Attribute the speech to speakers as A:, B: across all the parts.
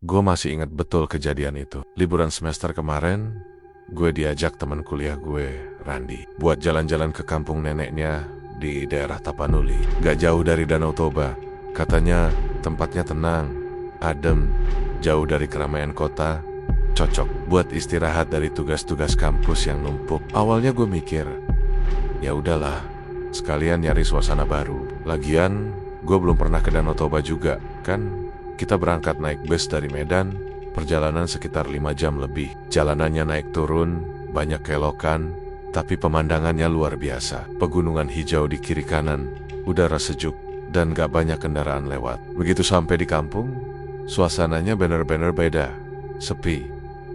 A: Gue masih ingat betul kejadian itu. Liburan semester kemarin, gue diajak teman kuliah gue, Randi, buat jalan-jalan ke kampung neneknya di daerah Tapanuli. Gak jauh dari Danau Toba. Katanya tempatnya tenang, adem, jauh dari keramaian kota, cocok buat istirahat dari tugas-tugas kampus yang numpuk. Awalnya gue mikir, ya udahlah, sekalian nyari suasana baru. Lagian, gue belum pernah ke Danau Toba juga, kan? Kita berangkat naik bus dari Medan, perjalanan sekitar 5 jam lebih. Jalanannya naik turun, banyak kelokan, tapi pemandangannya luar biasa. Pegunungan hijau di kiri kanan, udara sejuk, dan gak banyak kendaraan lewat. Begitu sampai di kampung, suasananya benar-benar beda. Sepi,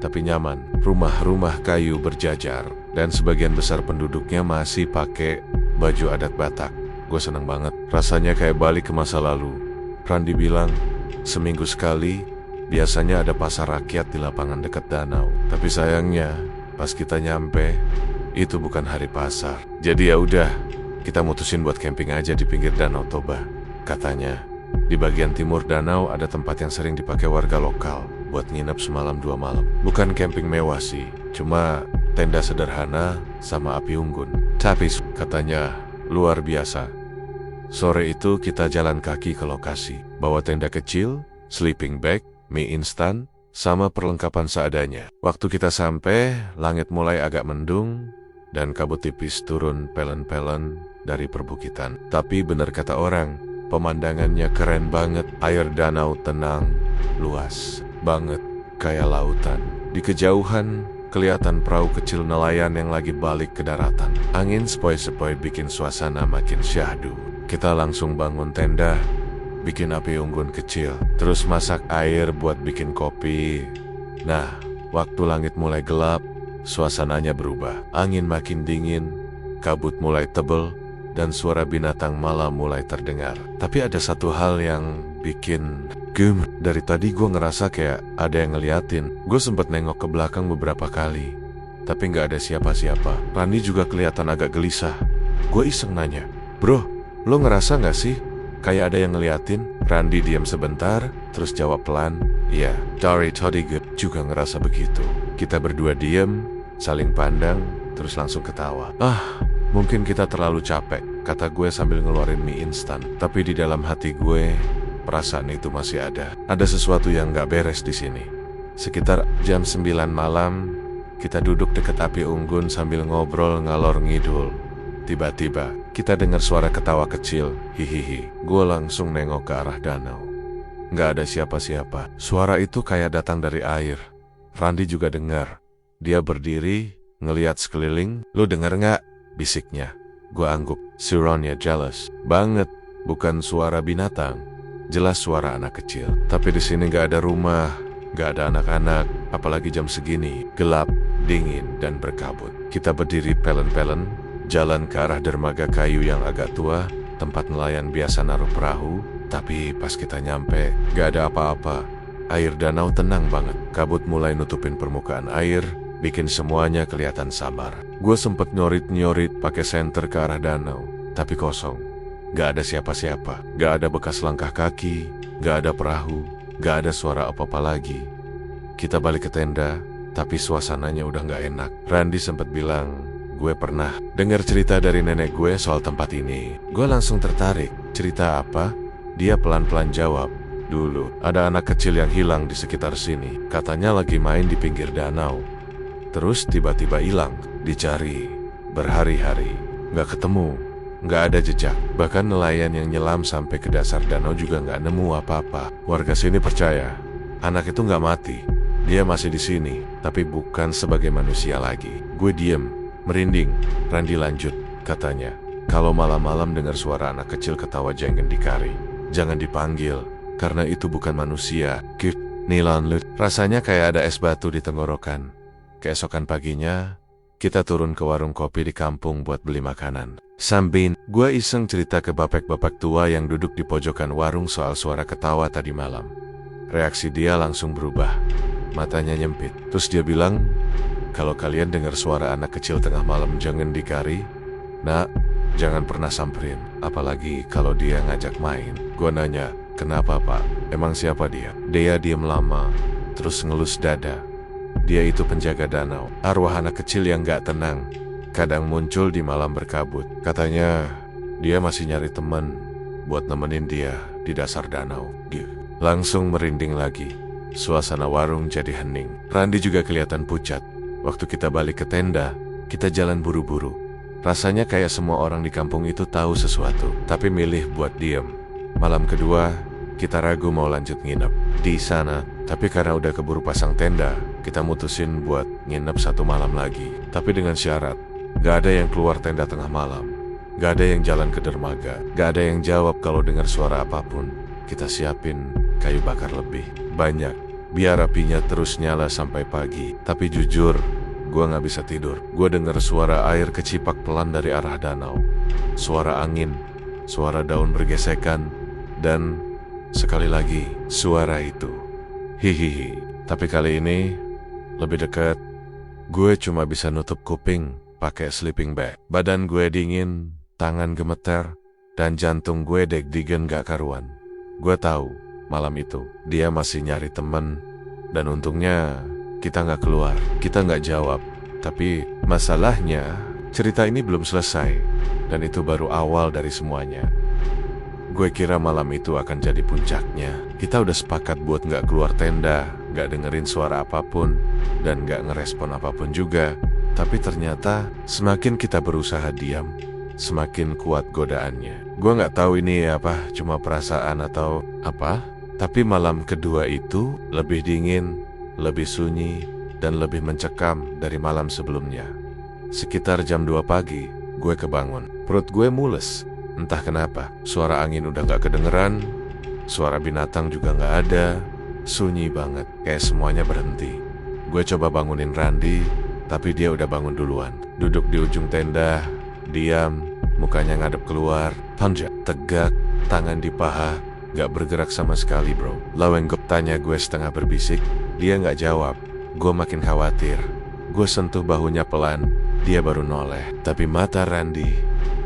A: tapi nyaman. Rumah-rumah kayu berjajar, dan sebagian besar penduduknya masih pakai baju adat Batak. Gue seneng banget, rasanya kayak balik ke masa lalu. Randi bilang, seminggu sekali, biasanya ada pasar rakyat di lapangan dekat danau. Tapi sayangnya, pas kita nyampe, itu bukan hari pasar. Jadi ya udah, kita mutusin buat camping aja di pinggir Danau Toba. Katanya, di bagian timur danau ada tempat yang sering dipakai warga lokal buat nginep semalam 2 malam. Bukan camping mewah sih, cuma tenda sederhana sama api unggun. Tapi katanya luar biasa. Sore itu kita jalan kaki ke lokasi, bawa tenda kecil, sleeping bag, mie instan, sama perlengkapan seadanya. Waktu kita sampai, langit mulai agak mendung, dan kabut tipis turun pelen-pelen dari perbukitan. Tapi benar kata orang, pemandangannya keren banget. Air danau tenang, luas banget, kayak lautan. Di kejauhan, kelihatan perahu kecil nelayan yang lagi balik ke daratan. Angin sepoi-sepoi bikin suasana makin syahdu. Kita langsung bangun tenda, bikin api unggun kecil, terus masak air buat bikin kopi. Nah, waktu langit mulai gelap, suasananya berubah. Angin makin dingin, kabut mulai tebel, dan suara binatang malam mulai terdengar. Tapi ada satu hal yang bikin gem. Dari tadi gue ngerasa kayak ada yang ngeliatin. Gue sempat nengok ke belakang beberapa kali, tapi gak ada siapa-siapa. Rani juga kelihatan agak gelisah. Gue iseng nanya, "Bro, lo ngerasa gak sih kayak ada yang ngeliatin?" Randi diam sebentar, terus jawab pelan, "Iya, dari tadi gue juga ngerasa begitu." Kita berdua diam, saling pandang, terus langsung ketawa. Mungkin kita terlalu capek, kata gue sambil ngeluarin mie instan. Tapi di dalam hati gue, perasaan itu masih ada. Ada sesuatu yang gak beres di sini. Sekitar jam 9 malam, kita duduk dekat api unggun sambil ngobrol ngalor ngidul. Tiba-tiba, kita dengar suara ketawa kecil, hihihi. Gue langsung nengok ke arah danau. Gak ada siapa-siapa. Suara itu kayak datang dari air. Randi juga dengar. Dia berdiri, ngeliat sekeliling. "Lo denger gak?" bisiknya. Gue angguk. Si Ron ya jealous banget. Bukan suara binatang, jelas suara anak kecil. Tapi di sini gak ada rumah, gak ada anak-anak, apalagi jam segini. Gelap, dingin, dan berkabut. Kita berdiri pelen-pelen, jalan ke arah dermaga kayu yang agak tua, tempat nelayan biasa naruh perahu. Tapi pas kita nyampe, gak ada apa-apa. Air danau tenang banget. Kabut mulai nutupin permukaan air, bikin semuanya kelihatan samar. Gue sempet nyorit-nyorit pakai senter ke arah danau, tapi kosong. Gak ada siapa-siapa, gak ada bekas langkah kaki, gak ada perahu, gak ada suara apa-apa lagi. Kita balik ke tenda, tapi suasananya udah gak enak. Randi sempet bilang, gue pernah dengar cerita dari nenek gue soal tempat ini. Gue langsung tertarik. Cerita apa? Dia pelan-pelan jawab, "Dulu ada anak kecil yang hilang di sekitar sini. Katanya lagi main di pinggir danau. Terus tiba-tiba hilang, dicari berhari-hari, gak ketemu, gak ada jejak. Bahkan nelayan yang nyelam sampai ke dasar danau juga gak nemu apa-apa. Warga sini percaya, anak itu gak mati. Dia masih di sini, tapi bukan sebagai manusia lagi." Gue diem, merinding. Randi lanjut, katanya, "Kalau malam-malam dengar suara anak kecil ketawa jenggen di kari, jangan dipanggil, karena itu bukan manusia." Nilan lut. Rasanya kayak ada es batu di tenggorokan. Keesokan paginya, kita turun ke warung kopi di kampung buat beli makanan. Sambil gue iseng cerita ke bapak-bapak tua yang duduk di pojokan warung soal suara ketawa tadi malam. Reaksi dia langsung berubah. Matanya nyempit. Terus dia bilang, "Kalau kalian dengar suara anak kecil tengah malam jangan dikari. Nak, jangan pernah samperin. Apalagi kalau dia ngajak main." Gue nanya, Kenapa pak? Emang siapa dia? Dia diam lama, terus ngelus dada. Dia itu penjaga danau, arwah anak kecil yang gak tenang. Kadang muncul di malam berkabut. Katanya dia masih nyari teman buat nemenin dia di dasar danau. Langsung merinding lagi. Suasana warung jadi hening. Randi juga kelihatan pucat. Waktu kita balik ke tenda, kita jalan buru-buru. Rasanya kayak semua orang di kampung itu tahu sesuatu, tapi milih buat diem. Malam kedua, kita ragu mau lanjut nginep di sana. Tapi karena udah keburu pasang tenda, kita mutusin buat nginep 1 malam lagi. Tapi dengan syarat, gak ada yang keluar tenda tengah malam. Gak ada yang jalan ke dermaga. Gak ada yang jawab kalau dengar suara apapun. Kita siapin kayu bakar lebih banyak, biar apinya terus nyala sampai pagi. Tapi jujur, gue gak bisa tidur. Gue dengar suara air kecipak pelan dari arah danau. Suara angin, suara daun bergesekan, dan sekali lagi suara itu. Hihihi. Tapi kali ini lebih dekat. Gue cuma bisa nutup kuping pakai sleeping bag. Badan gue dingin, tangan gemeter, dan jantung gue deg-degan gak karuan. Gue tahu malam itu dia masih nyari teman, dan untungnya kita gak keluar, kita gak jawab. Tapi masalahnya cerita ini belum selesai, dan itu baru awal dari semuanya. Gue kira malam itu akan jadi puncaknya. Kita udah sepakat buat gak keluar tenda, gak dengerin suara apapun, dan gak ngerespon apapun juga. Tapi ternyata semakin kita berusaha diam, semakin kuat godaannya. Gue gak tahu ini apa, cuma perasaan atau apa. Tapi malam kedua itu lebih dingin, lebih sunyi, dan lebih mencekam dari malam sebelumnya. Sekitar jam 2 pagi, gue kebangun. Perut gue mules. Entah kenapa, suara angin udah gak kedengeran, suara binatang juga gak ada, sunyi banget, kayak semuanya berhenti. Gue coba bangunin Randi, tapi dia udah bangun duluan. Duduk di ujung tenda, diam, mukanya ngadep keluar, panjang, tegak, tangan di paha, gak bergerak sama sekali bro. Lawenggop tanya gue setengah berbisik, dia gak jawab. Gue makin khawatir. Gue sentuh bahunya pelan, dia baru noleh. Tapi mata Randi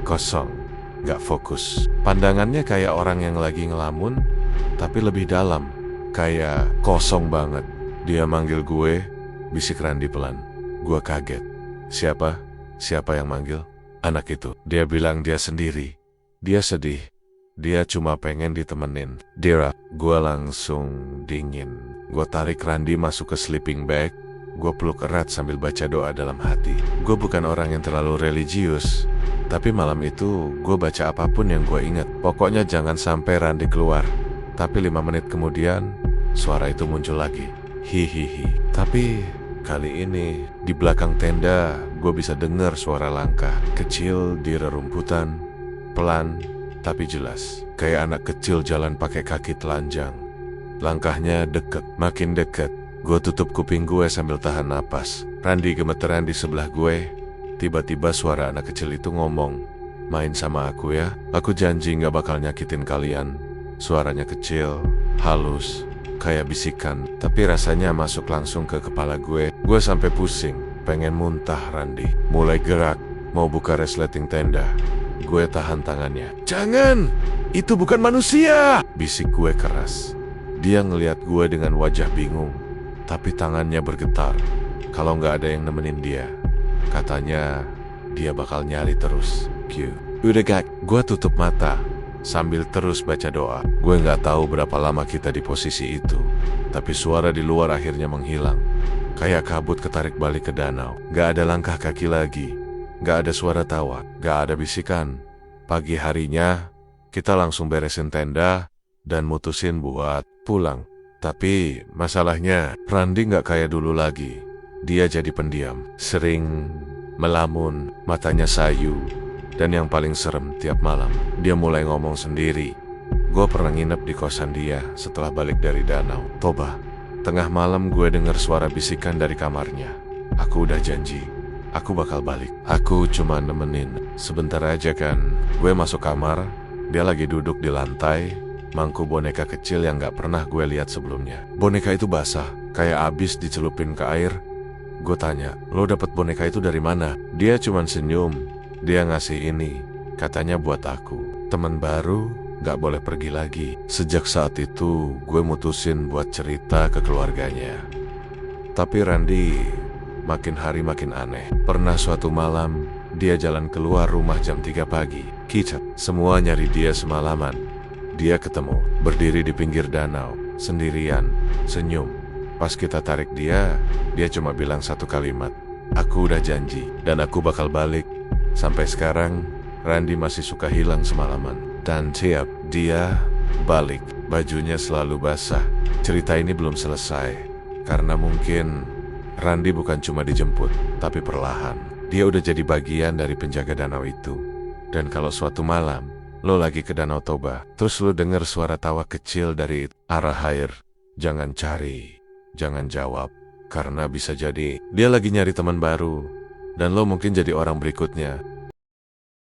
A: kosong, gak fokus. Pandangannya kayak orang yang lagi ngelamun, tapi lebih dalam, kayak kosong banget. Dia manggil gue, bisik Randi pelan. Gue kaget. Siapa? Siapa yang manggil? Anak itu. Dia bilang dia sendiri. Dia sedih. Dia cuma pengen ditemenin. Dira, gue langsung dingin. Gue tarik Randi masuk ke sleeping bag. Gue peluk erat sambil baca doa dalam hati. Gue bukan orang yang terlalu religius, tapi malam itu gue baca apapun yang gue ingat. Pokoknya jangan sampai Randi keluar. Tapi 5 menit kemudian, suara itu muncul lagi. Hihihi. Tapi kali ini di belakang tenda gue bisa dengar suara langkah kecil di rerumputan, pelan tapi jelas, kayak anak kecil jalan pakai kaki telanjang. Langkahnya deket, makin deket. Gue tutup kuping gue sambil tahan napas. Randi gemeteran di sebelah gue. Tiba-tiba suara anak kecil itu ngomong, "Main sama aku ya, aku janji gak bakal nyakitin kalian." Suaranya kecil, halus, kayak bisikan, tapi rasanya masuk langsung ke kepala gue. Gue sampai pusing, pengen muntah. Randi mulai gerak, mau buka resleting tenda. Gue tahan tangannya. "Jangan! Itu bukan manusia!" bisik gue keras. Dia ngeliat gue dengan wajah bingung, tapi tangannya bergetar. Kalau gak ada yang nemenin dia, katanya dia bakal nyari terus. Udah gak? Gue tutup mata sambil terus baca doa. Gue gak tahu berapa lama kita di posisi itu, tapi suara di luar akhirnya menghilang. Kayak kabut ketarik balik ke danau. Gak ada langkah kaki lagi. Gak ada suara tawa, gak ada bisikan. Pagi harinya, kita langsung beresin tenda dan mutusin buat pulang. Tapi masalahnya, Randi gak kayak dulu lagi. Dia jadi pendiam, sering melamun, matanya sayu. Dan yang paling serem, tiap malam, dia mulai ngomong sendiri. Gue pernah nginep di kosan dia setelah balik dari danau. Toba, tengah malam gue dengar suara bisikan dari kamarnya. Aku udah janji, aku bakal balik. Aku cuma nemenin sebentar aja kan. Gue masuk kamar, dia lagi duduk di lantai, mangku boneka kecil yang gak pernah gue lihat sebelumnya. Boneka itu basah, kayak abis dicelupin ke air. Gue tanya, "Lo dapet boneka itu dari mana?" Dia cuma senyum. Dia ngasih ini, katanya buat aku. Temen baru, gak boleh pergi lagi. Sejak saat itu, gue mutusin buat cerita ke keluarganya. Tapi Randy makin hari makin aneh. Pernah suatu malam, dia jalan keluar rumah jam 3 pagi. Kita semua nyari dia semalaman. Dia ketemu, berdiri di pinggir danau, sendirian, senyum. Pas kita tarik dia cuma bilang satu kalimat, "Aku udah janji, dan aku bakal balik." Sampai sekarang, Randy masih suka hilang semalaman. Dan tiap dia balik, bajunya selalu basah. Cerita ini belum selesai, karena mungkin Randy bukan cuma dijemput, tapi perlahan. Dia udah jadi bagian dari penjaga danau itu. Dan kalau suatu malam, lo lagi ke Danau Toba, terus lo denger suara tawa kecil dari arah air, jangan cari, jangan jawab. Karena bisa jadi dia lagi nyari teman baru, dan lo mungkin jadi orang berikutnya.